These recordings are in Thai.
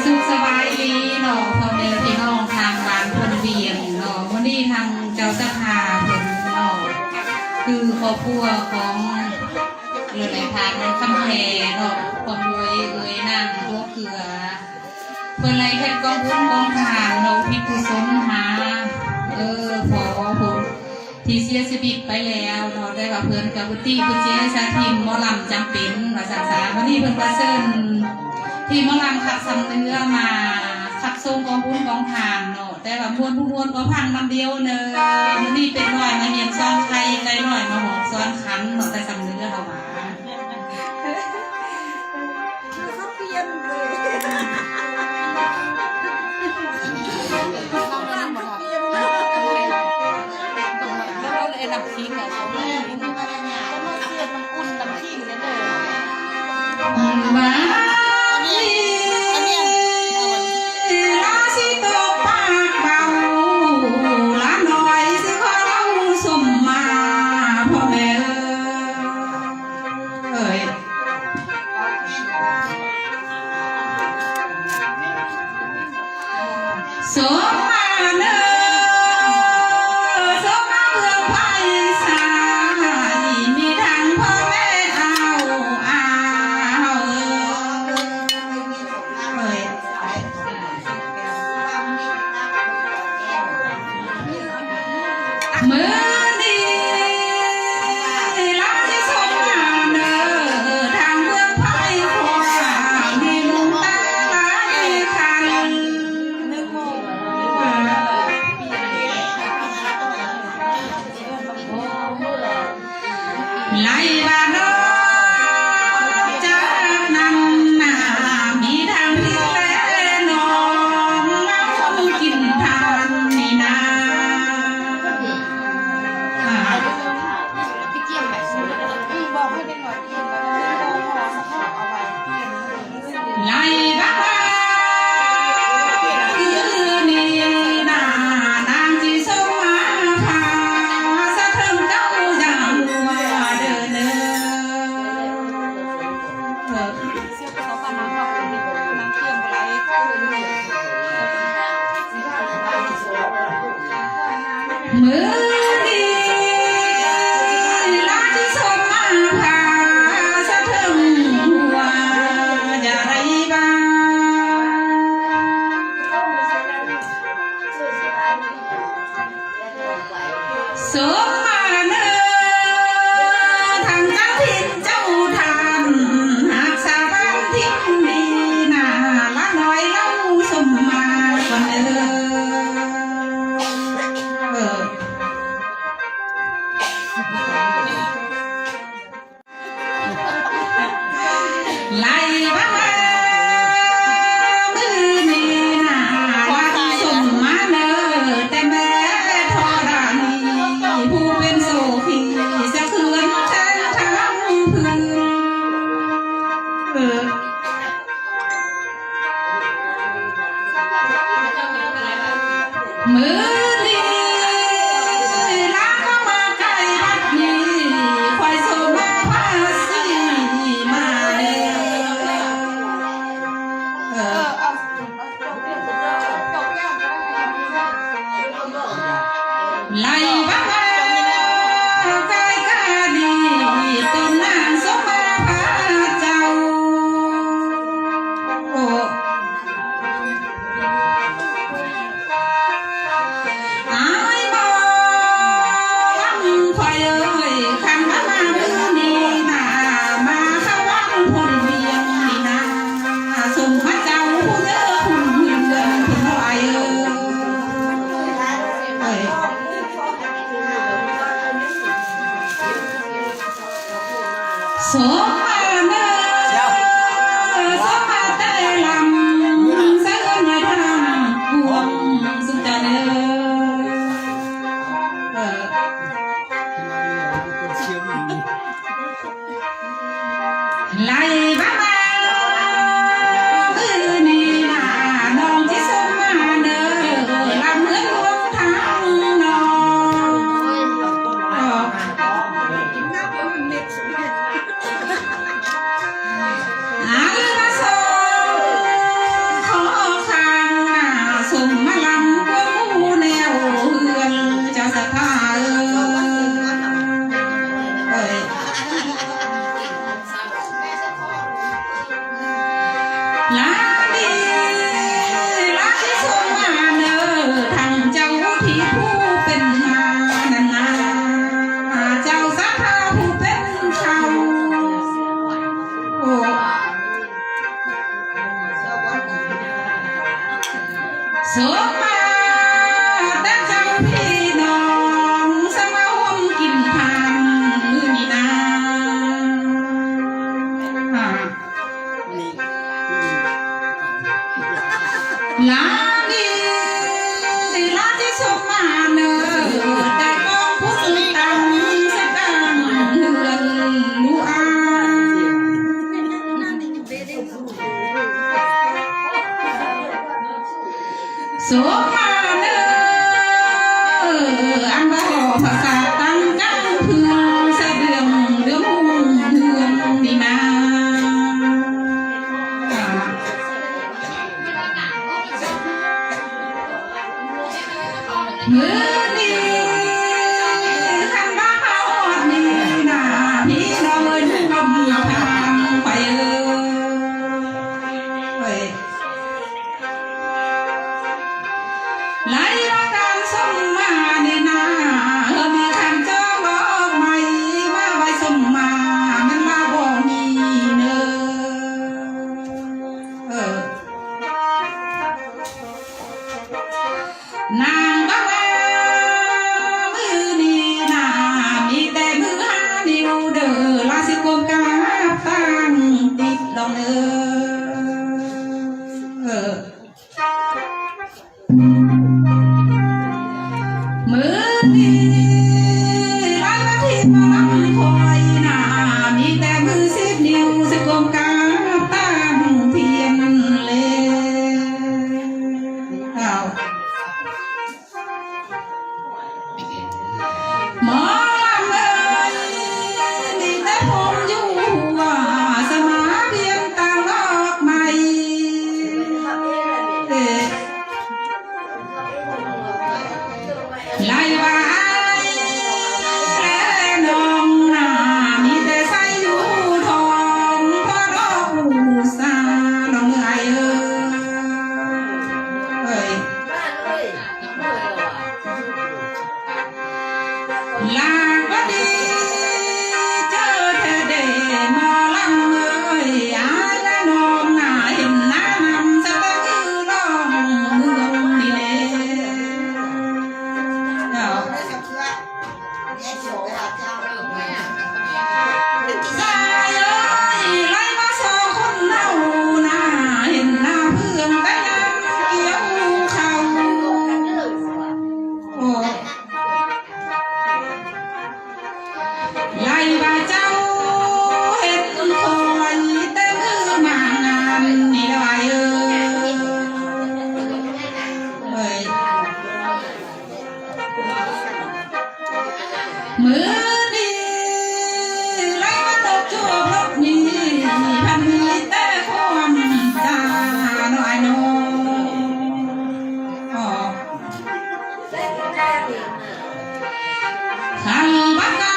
สุขสบายดีเนาะพ่อแม่พี่น้องทางบ้านพลเวียงเนาะวันนี้ทางเจ้าสภาเพิ่นเนาะคือครอบครัวของเรือนในทางคำแพเนาะความรวยนั่งตัวเกลือเพิ่นเลยเฮ็ดกองบุญกองทานเนาะพิกุศลหาขอผมที่เสียชีวิตไปแล้วเนาะได้กับเพิ่นกับบุตรีกุเจสาธิมหมอลำจำเป็นว่าสังสารวันนี้เพิ่นก็เชิญที่หมอลำขับสำเนื้อมาขับทรงกองบุญกองทานเนาะแต่ว่ามวนผู้มวนก็พังลำเดียวเนอะวันนี้เป็นหน่อยมาเห็นซ้อนไข่ไก่หน่อยมาหอมซ้อนคันเนาะแต่สำเนื้อเขามาเขาเปลี่ยนเลยน้ำขิงเนี่ยเขาไม่ได้เสียบน้ำอุ่นน้ำขิงเนี่ยเลยมาสมาเนอสมาเพื่อไผ่สายมีทางพ่อแม่มือดีรักที่สมมาเนอทางเพื่อไผ่ขวางที่ลุงตาไหลคันไล่บ้านน้องจะนั่งหน้ามีทางที่แลน้องเอากินทานนี่นาไล่บ้านคือนี่นานางที่สมาพาสะเทิงเจ้าอย่างหัวเดินเสื้อเขาก็น้ำเราเป็นน้ำเทียมอะไรมือดีรักที่สมมาพาสะเทิงหัวอย่าไรบ้าสมมาเนอทางเจ้าถิ่นเจ้าทานหากสาบานทิ้งมีหน้าละน้อยเล่าสมมาก่อนไล่บ้ามือนี่นาว่าสมมาเนอแต่แม่ทอรานีผู้เป็นโสพีสะเทือนใจทั้งพื้นมือดีลาเข้ามาใกล้บัดนี้คอยโซมาพาสีมาเด้ไล่บ้าใกล้กาดีต้นนางสมาพาเจ้าอายมองคอยคันมามือนี้นามาเข้าวังพลเวียงนี่นาส่งพระเจ้าผู้เยอะคุณเงินคุณไหวสมมาเนอสมมาแต่ลำเสนในทางห่วงสุดจะเนไล่บ้ามือนี่นาน้องที่สมมาเนอลำเมืองหลวงทางน้อง มือนี้คันบ้าเขาอดนี่นาพี่น้องเอ้ยกำลังทางไปไหลมาตามสมมาเนี่ยนามีคำเจ้าบอกไม่มาไว้สมมามันมาบอกมีเนอนางบ้ามือนี่นามีแต่มือหานิ้วเด้อลาสิโกกาตั้งติดลองมือนี้ร้านละที่มาลังคอยนามีแต่มือสิบนิ้วสิกลมกาตั้งเทียนเลยหมอเอ้ยมีแต่ผมอยู่ว่าสมาเพียงต่างดอกไม้ไล่ไว้แล้วน้องนามีแต่ใส่อยู่ทองพอดอกหูสาน้องไอ้ลาก็ดีเจอเธอเดมาลังเอ้ยอายและน้องนาเห็นหน้านำสะตื้อร้องเมืองนี่แหละสายเอ้ยไล่มาสองคนเน่าหน้าเห็นหน้าเพื่อนแต่ยังเกี่ยวเขาไล่ว่าเจ้าเห็นคอยแต่มือมางานนี่ได้มือนี้ไล่มาตกจูบรถนี้พันมีแต่ความตาหน่อยน้องทางบ้านกา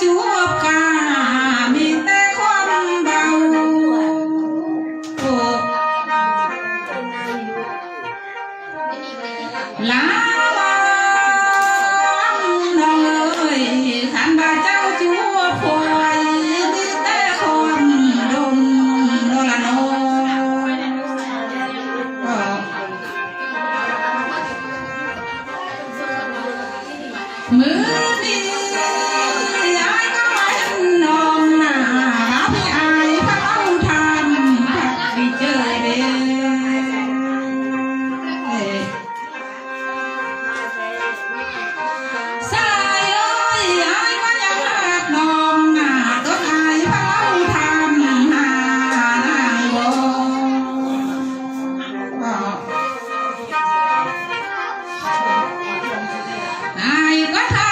จูบกามีแต่ความเบาลาน้องเอ้ยขันบาเจ้าจูบคอยมีแต่ความดมโนละโนมือนี้ยายก็มาเห็นน้องนาพี่อายพักเอาทำพักไปเจอเด้สายเอ้ยอายก็ยังรักน้องนาต้นอายพักเอาทำหานางบ่อายก็ทำ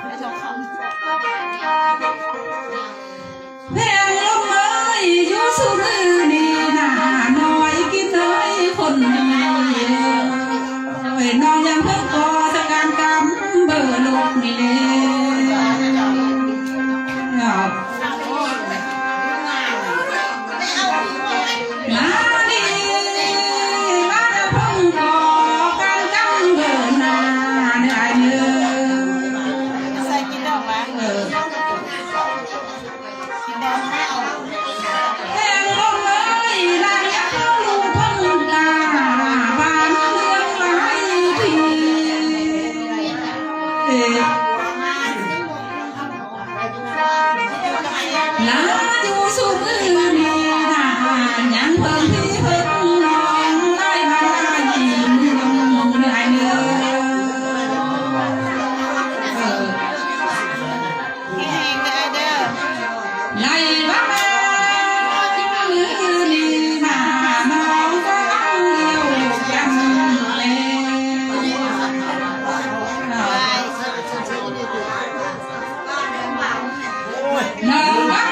ไม่ชอบคำ แพงลงเลยอยู่สุมือนี่นาน้อยกินน้อยคนดีน้องยังเพิ่งก่อสการกรรมเบอร์ลูกนี่เลยมาดีมาเพิ่งก่อการกรรมเบอร์นาได้เลย ใส่กินดอกมั้ยกินดอกแม่ออก แพงลงเลยนางยังเพิ่งลูกเพิ่งกาบ้านเมืองหลายทีลาอยู่สุมือนี่นายังเพิ่งที่เพิ่งน้องได้มายิ้มได้เนื้อ แห้งได้เด้อ ไล่บ้ามือนี่นาน้องก็เลี้ยวยังเลย น้องว่า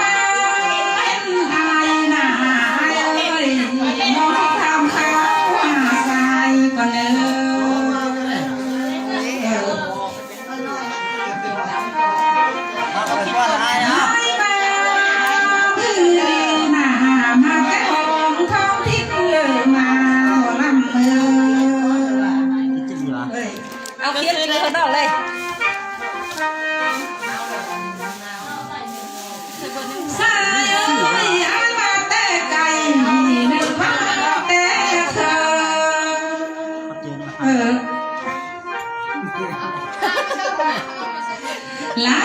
เป็นอายนาเอ้ยน้องทำข้าวหาใส่ก่อนเลยไม่มาคือนามาแต่ของท้องที่เกิดมาลำเมือง เอาเคียนกินคนดอกเลย สายเอ้ยอันมาแต่ไกลนึกว่าแต่เธอลา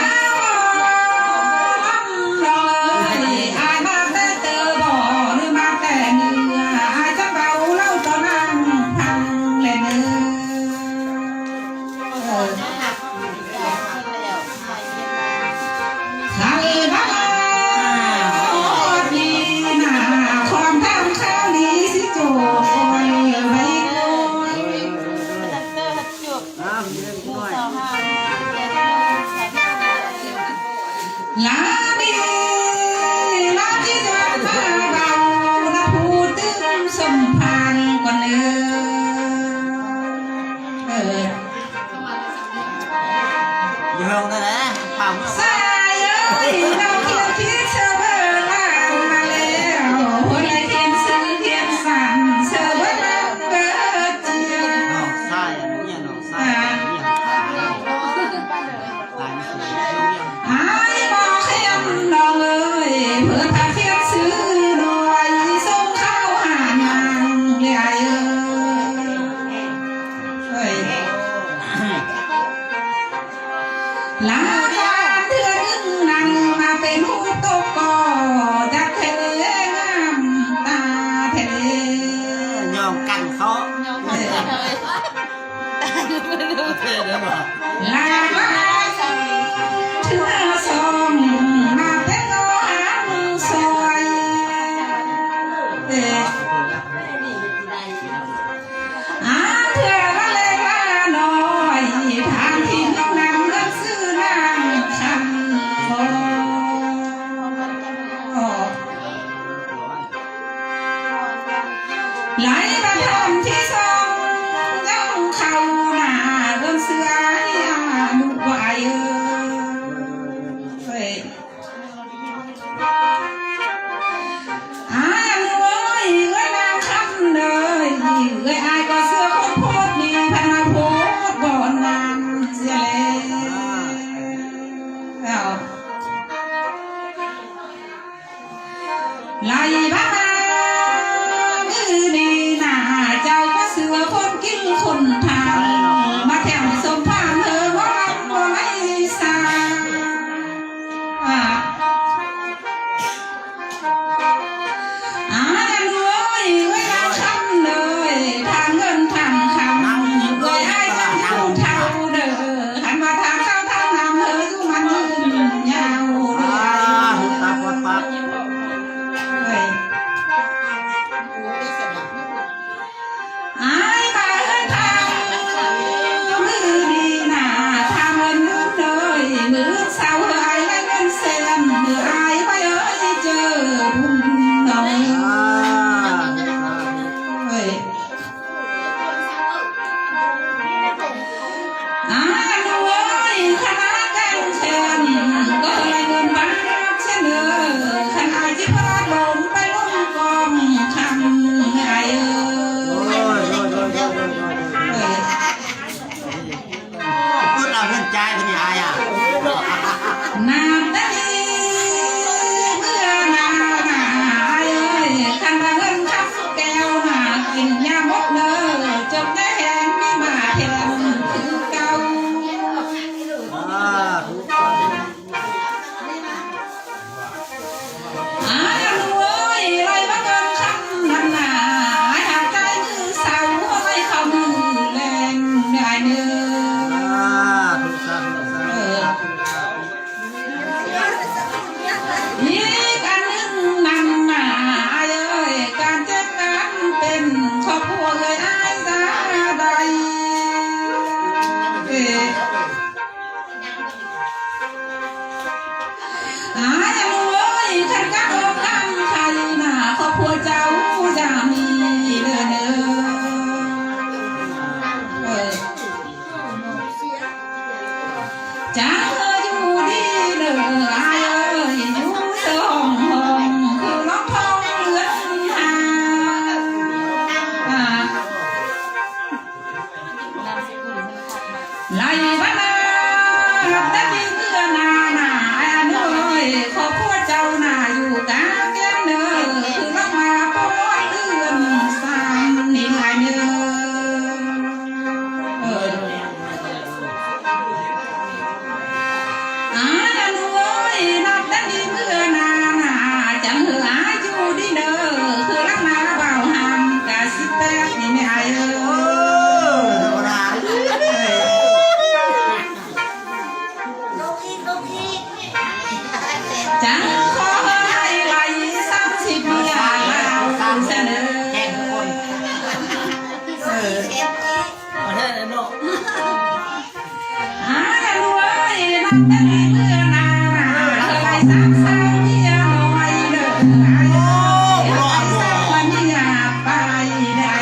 เลยอายมาแต่เจอบ่หรือมาแต่เนื้ออายจะเบาเล่าตอนนั่งพังเลยเนื้อใส่บ้าดีนาความทำข้าวนี้สิโจยไว้โกย ตัดเตอร์ตัดจุกมือสองห้า ลาดีลาที่จะมาเบาลาพูดถึงสมพันธ์กว่าเนื้อ อยู่ห้องนั่นแหละเปล่า สายเอ้ยเราเที่ยวที่เชอเบอร์ล่างมาแล้วหัวไหล่เทียนซื้อเทียนสั่นเชอเบอร์ล่างเบอร์เจีย น้องไส้เนี่ยน้องไส้เนี่ยลายสวยเนี่ย หายบอกเขียนน้องเอ้ยเพื่อพาเทียนซื้อหน่อยส่งข้าวหานางใหญ่เอ้ยลาการเทือนนั่งมาเป็นหูตกก่อจากเทเลงามตาเทเล ยอมกันเขา ยอมกันเลยตายไม่รู้ เท่เลยบ่ ลาลาเทือสองมาเป็นโลหะสวยเอ๊ะอาเทือละเลละน้อยทางที่น้องนำเรื่องซื้อนางคำบ่ไหลมาทำที่สองเจ้าเข้าหน้าเรื่องเสือลูกไหวเอ้ยเอ้ยเอ้ยนางคำเลยเอ้ยอายก็เสือคนโพดนี่พันมาโพดบ่อนานเสียแล้วไหลบ้ามือนี่นาเจ้าก็เสือคนกินคนทำมาแถวสมพานเธอว่ารับบ่ไม่สายังรวยเอ้ยนางคำเลยทางเงินทางคำเอ้ยไอ้ทางผู้เท่าเด้อหันมาทางเข้าทางนำเธออยู่มันยืนยาวเด้อ หุ่นตาปวดปาก เอ้ย เงินใจเป็นยังไงอ่ะ น้ำได้เมื่อนาเอ้ยคันว่าเงินทับแก้วหากินยาหมดเลยจบได้แหงไม่มาแถมคือเก่ารวยไรบ้างเงินคำนั้นหนาหากใจมือเสาไม่เข้ามือแรงได้เนื้อ อีกอันหนึ่งนำมาเอ้ยการจัดการเป็นครอบครัวเลยอ้ายสาใดอ้ายรวยขันกับอกกำใครน่ะครอบครัวเจ้าจะมีเด้อเด้อจ้าอยู่ดีเด้ออ้ายเอ้ยอยู่สองห้องคือล็อกทองเหลือนหาไล่บ้านนารับได้ดีเมื่อนาหนาอันเอ้ยขอพูดเจ้าหน้าอยู่กลางแก้มเนื้อคือล็อกมาปอนเดือนสามนี่ไงเนื้ออันเอ้ยรับได้ดีเมื่อนาหนาจังเหลืออยู่ดีเด้อคือล็อกมาเบาหำกะสิแตกนี่ไม่ไอเอ้จังขอให้ไหล30มียาลาวเสนอ แข่งคนประเทศโลก รวยนับได้เมื่อนาเคยสักสาวเมียน้อยเด้อเคยสักวันเมียไปได้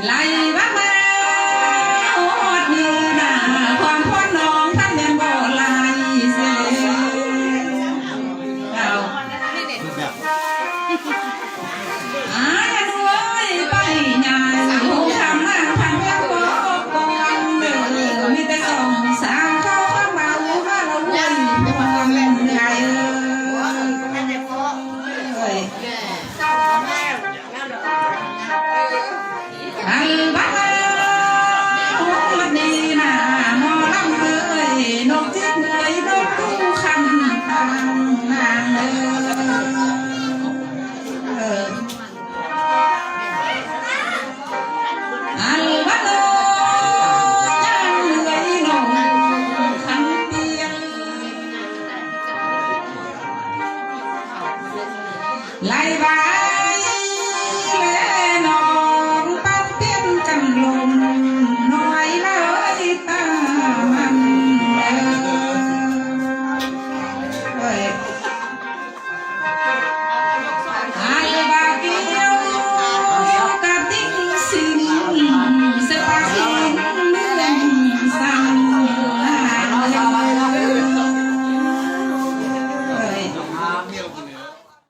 ไล่บ้านมาโอดเนื้อหนาความพ่อน้องท่านยังบ่ไล่เสียเอารวยไปงานหูทำหน้าพันแม่หัวกองเด้อมีแต่ส่งสามเข้าเบาบ้านเราด้วยความเหนื่อยไอ้บ้านโอ้ดีนะมอลำเลยนกจิกเหนื่อยนกตู้คันทางนางอันบ้านยังเหนื่อยนกคันเปียงไล่บ้า